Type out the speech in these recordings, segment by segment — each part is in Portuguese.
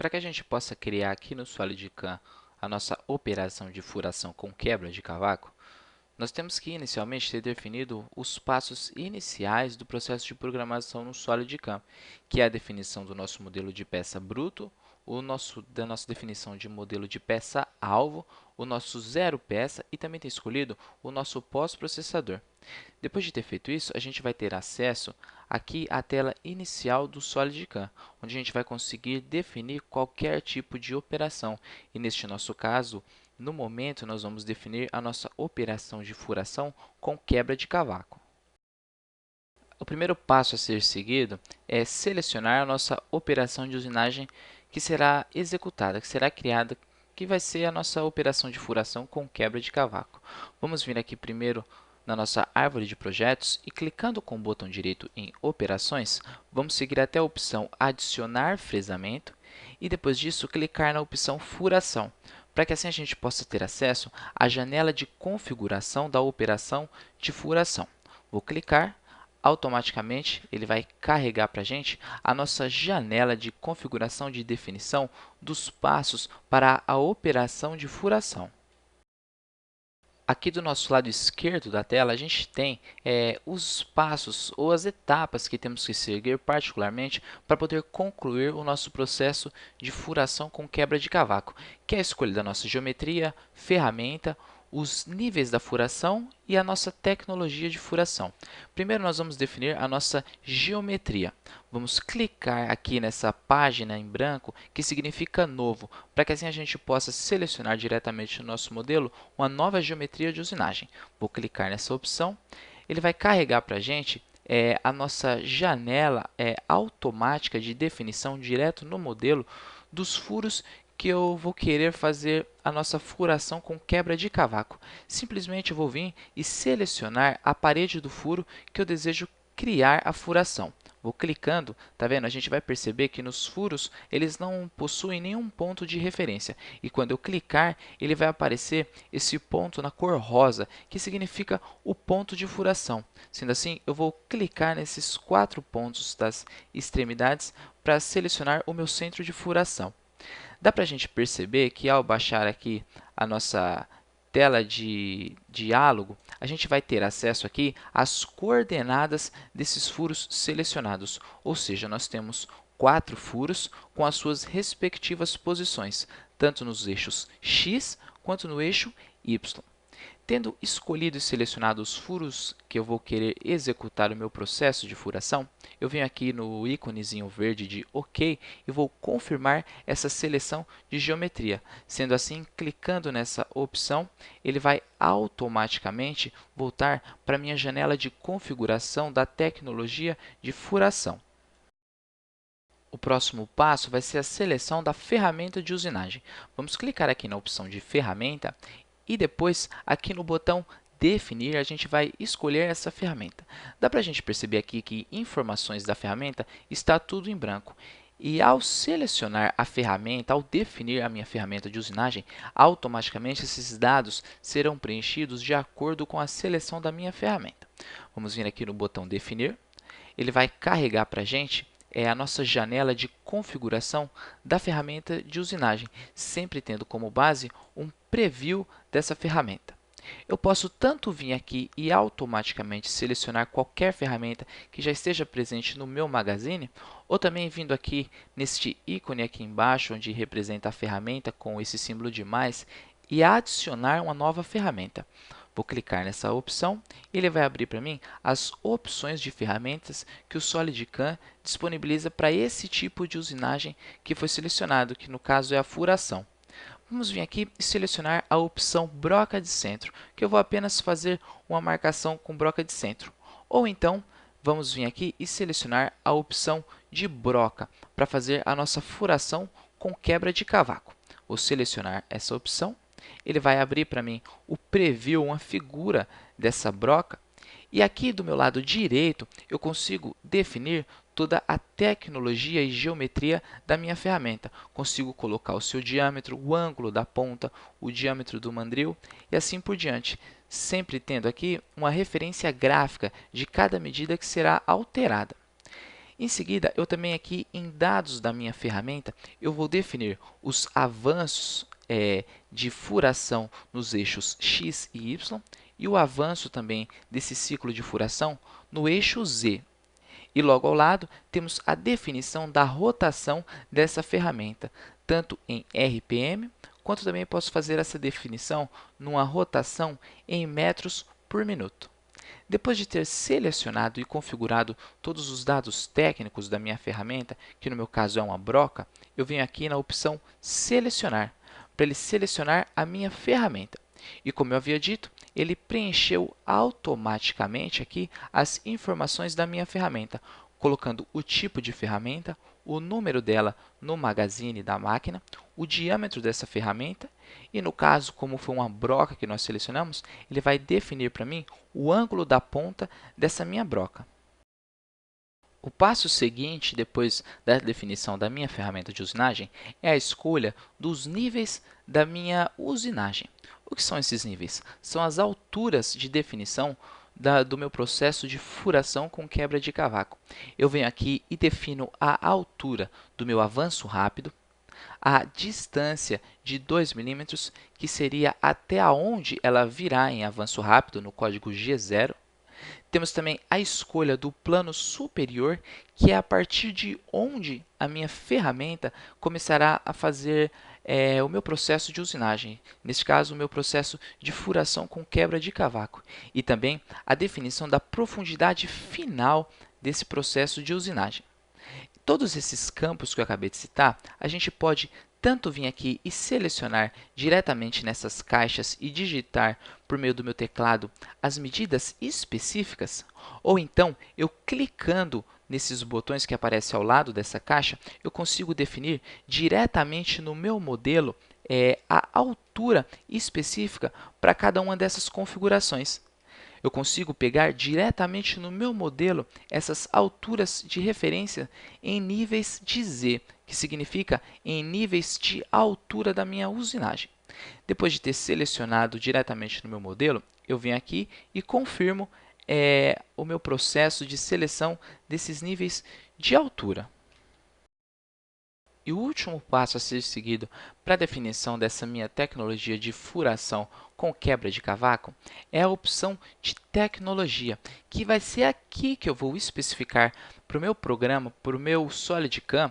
para que a gente possa criar aqui no SolidCAM a nossa operação de furação com quebra de cavaco, nós temos que inicialmente ter definido os passos iniciais do processo de programação no SolidCAM, que é a definição do nosso modelo de peça bruto, da nossa definição de modelo de peça-alvo, o nosso zero peça e também ter escolhido o nosso pós-processador. Depois de ter feito isso, a gente vai ter acesso aqui à tela inicial do SolidCAM, onde a gente vai conseguir definir qualquer tipo de operação. E neste nosso caso, no momento, nós vamos definir a nossa operação de furação com quebra de cavaco. O primeiro passo a ser seguido é selecionar a nossa operação de usinagem que será executada, que será criada, que vai ser a nossa operação de furação com quebra de cavaco. Vamos vir aqui primeiro na nossa árvore de projetos e clicando com o botão direito em operações, vamos seguir até a opção adicionar fresamento e depois disso clicar na opção furação, para que assim a gente possa ter acesso à janela de configuração da operação de furação. Vou clicar. Automaticamente, ele vai carregar para a gente a nossa janela de configuração de definição dos passos para a operação de furação. Aqui do nosso lado esquerdo da tela, a gente tem os passos ou as etapas que temos que seguir particularmente para poder concluir o nosso processo de furação com quebra de cavaco, que é a escolha da nossa geometria, ferramenta, os níveis da furação e a nossa tecnologia de furação. Primeiro, nós vamos definir a nossa geometria. Vamos clicar aqui nessa página em branco, que significa novo, para que assim a gente possa selecionar diretamente no nosso modelo uma nova geometria de usinagem. Vou clicar nessa opção, ele vai carregar para a gente a nossa janela automática de definição direto no modelo dos furos que eu vou querer fazer a nossa furação com quebra de cavaco. Simplesmente eu vou vir e selecionar a parede do furo que eu desejo criar a furação. Vou clicando, tá vendo? A gente vai perceber que nos furos eles não possuem nenhum ponto de referência. E quando eu clicar, ele vai aparecer esse ponto na cor rosa, que significa o ponto de furação. Sendo assim, eu vou clicar nesses 4 pontos das extremidades para selecionar o meu centro de furação. Dá para a gente perceber que ao baixar aqui a nossa tela de diálogo, a gente vai ter acesso aqui às coordenadas desses furos selecionados. Ou seja, nós temos 4 furos com as suas respectivas posições, tanto nos eixos X quanto no eixo Y. Tendo escolhido e selecionado os furos que eu vou querer executar o meu processo de furação, eu venho aqui no íconezinho verde de OK e vou confirmar essa seleção de geometria. Sendo assim, clicando nessa opção, ele vai automaticamente voltar para a minha janela de configuração da tecnologia de furação. O próximo passo vai ser a seleção da ferramenta de usinagem. Vamos clicar aqui na opção de ferramenta e depois, aqui no botão definir, a gente vai escolher essa ferramenta. Dá para a gente perceber aqui que informações da ferramenta está tudo em branco. E ao selecionar a ferramenta, ao definir a minha ferramenta de usinagem, automaticamente esses dados serão preenchidos de acordo com a seleção da minha ferramenta. Vamos vir aqui no botão definir. Ele vai carregar para a gente a nossa janela de configuração da ferramenta de usinagem, sempre tendo como base um preview dessa ferramenta. Eu posso tanto vir aqui e automaticamente selecionar qualquer ferramenta que já esteja presente no meu Magazine, ou também vindo aqui neste ícone aqui embaixo, onde representa a ferramenta com esse símbolo de mais, e adicionar uma nova ferramenta. Vou clicar nessa opção e ele vai abrir para mim as opções de ferramentas que o SolidCAM disponibiliza para esse tipo de usinagem que foi selecionado, que no caso é a furação. Vamos vir aqui e selecionar a opção broca de centro, que eu vou apenas fazer uma marcação com broca de centro. Ou então, vamos vir aqui e selecionar a opção de broca, para fazer a nossa furação com quebra de cavaco. Vou selecionar essa opção. Ele vai abrir para mim o preview, uma figura dessa broca. E aqui do meu lado direito, eu consigo definir toda a tecnologia e geometria da minha ferramenta. Consigo colocar o seu diâmetro, o ângulo da ponta, o diâmetro do mandril e assim por diante. Sempre tendo aqui uma referência gráfica de cada medida que será alterada. Em seguida, eu também aqui em dados da minha ferramenta, eu vou definir os avanços de furação nos eixos x e y e o avanço também desse ciclo de furação no eixo z. E logo ao lado, temos a definição da rotação dessa ferramenta, tanto em RPM, quanto também posso fazer essa definição numa rotação em metros por minuto. Depois de ter selecionado e configurado todos os dados técnicos da minha ferramenta, que no meu caso é uma broca, eu venho aqui na opção Selecionar, para ele selecionar a minha ferramenta. E como eu havia dito, ele preencheu automaticamente aqui as informações da minha ferramenta, colocando o tipo de ferramenta, o número dela no magazine da máquina, o diâmetro dessa ferramenta e, no caso, como foi uma broca que nós selecionamos, ele vai definir para mim o ângulo da ponta dessa minha broca. O passo seguinte, depois da definição da minha ferramenta de usinagem, é a escolha dos níveis da minha usinagem. O que são esses níveis? São as alturas de definição do meu processo de furação com quebra de cavaco. Eu venho aqui e defino a altura do meu avanço rápido, a distância de 2 milímetros, que seria até onde ela virá em avanço rápido no código G0. Temos também a escolha do plano superior, que é a partir de onde a minha ferramenta começará a fazer o meu processo de usinagem, neste caso, o meu processo de furação com quebra de cavaco, e também a definição da profundidade final desse processo de usinagem. Todos esses campos que eu acabei de citar, a gente pode tanto vir aqui e selecionar diretamente nessas caixas e digitar por meio do meu teclado as medidas específicas, ou então eu clicando nesses botões que aparecem ao lado dessa caixa, eu consigo definir diretamente no meu modelo a altura específica para cada uma dessas configurações. Eu consigo pegar diretamente no meu modelo essas alturas de referência em níveis de Z, que significa em níveis de altura da minha usinagem. Depois de ter selecionado diretamente no meu modelo, eu venho aqui e confirmo o meu processo de seleção desses níveis de altura. E o último passo a ser seguido para a definição dessa minha tecnologia de furação com quebra de cavaco é a opção de tecnologia, que vai ser aqui que eu vou especificar para o meu programa, para o meu SolidCAM,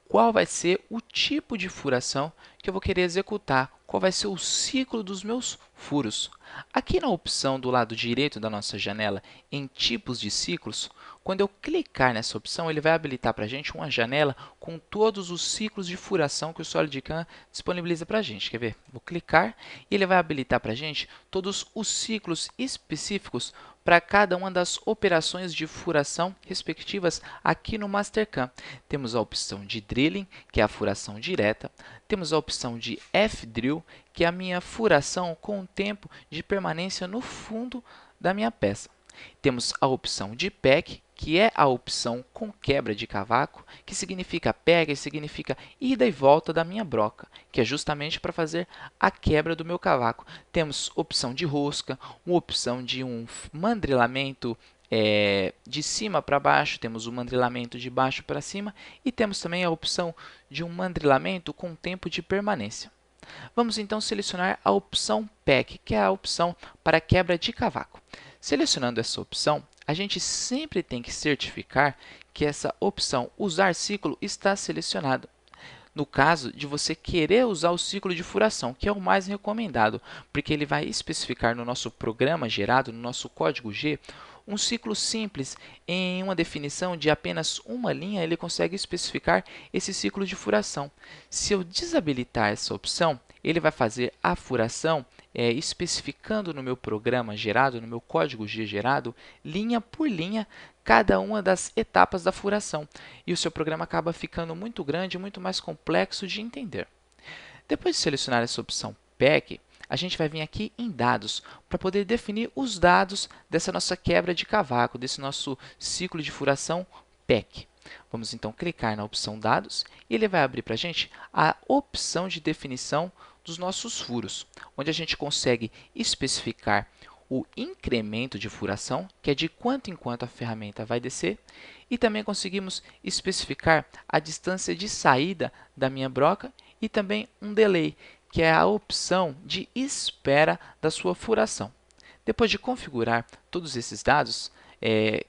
qual vai ser o tipo de furação que eu vou querer executar, qual vai ser o ciclo dos meus furos. Aqui na opção do lado direito da nossa janela, em tipos de ciclos, quando eu clicar nessa opção, ele vai habilitar para a gente uma janela com todos os ciclos de furação que o SolidCAM disponibiliza para a gente. Quer ver? Vou clicar e ele vai habilitar para a gente todos os ciclos específicos para cada uma das operações de furação respectivas aqui no MasterCAM. Temos a opção de Drilling, que é a furação direta. Temos a opção de F-Drill, que é a minha furação com o tempo de permanência no fundo da minha peça. Temos a opção de PEC, que é a opção com quebra de cavaco, que significa pega e significa ida e volta da minha broca, que é justamente para fazer a quebra do meu cavaco. Temos opção de rosca, uma opção de um mandrilamento de cima para baixo, temos o mandrilamento de baixo para cima e temos também a opção de um mandrilamento com tempo de permanência. Vamos então selecionar a opção PEC, que é a opção para quebra de cavaco. Selecionando essa opção, a gente sempre tem que certificar que essa opção Usar ciclo está selecionada. No caso de você querer usar o ciclo de furação, que é o mais recomendado, porque ele vai especificar no nosso programa gerado, no nosso código G, um ciclo simples em uma definição de apenas uma linha, ele consegue especificar esse ciclo de furação. Se eu desabilitar essa opção, ele vai fazer a furação especificando no meu programa gerado, no meu código G gerado, linha por linha, cada uma das etapas da furação. E o seu programa acaba ficando muito grande, muito mais complexo de entender. Depois de selecionar essa opção PEC, a gente vai vir aqui em dados para poder definir os dados dessa nossa quebra de cavaco, desse nosso ciclo de furação PEC. Vamos então clicar na opção dados e ele vai abrir para a gente a opção de definição dos nossos furos, onde a gente consegue especificar o incremento de furação, que é de quanto em quanto a ferramenta vai descer, e também conseguimos especificar a distância de saída da minha broca e também um delay, que é a opção de espera da sua furação. Depois de configurar todos esses dados,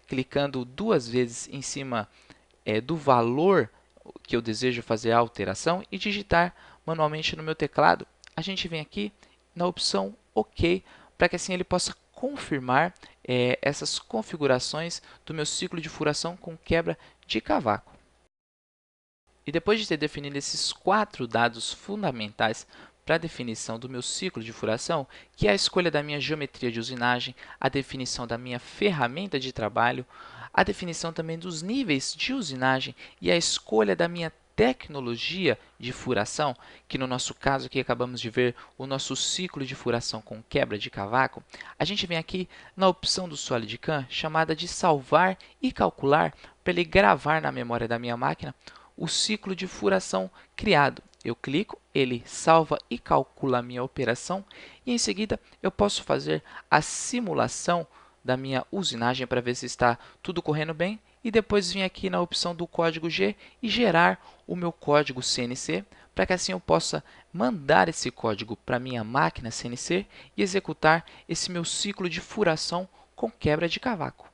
clicando duas vezes em cima do valor que eu desejo fazer a alteração e digitar manualmente no meu teclado, a gente vem aqui na opção OK, para que assim ele possa confirmar essas configurações do meu ciclo de furação com quebra de cavaco. E depois de ter definido esses 4 dados fundamentais para a definição do meu ciclo de furação, que é a escolha da minha geometria de usinagem, a definição da minha ferramenta de trabalho, a definição também dos níveis de usinagem e a escolha da minha tecnologia de furação, que no nosso caso aqui acabamos de ver o nosso ciclo de furação com quebra de cavaco, a gente vem aqui na opção do SolidCAM chamada de salvar e calcular para ele gravar na memória da minha máquina o ciclo de furação criado. Eu clico, ele salva e calcula a minha operação e em seguida eu posso fazer a simulação da minha usinagem para ver se está tudo correndo bem e depois vir aqui na opção do código G e gerar o meu código CNC para que assim eu possa mandar esse código para minha máquina CNC e executar esse meu ciclo de furação com quebra de cavaco.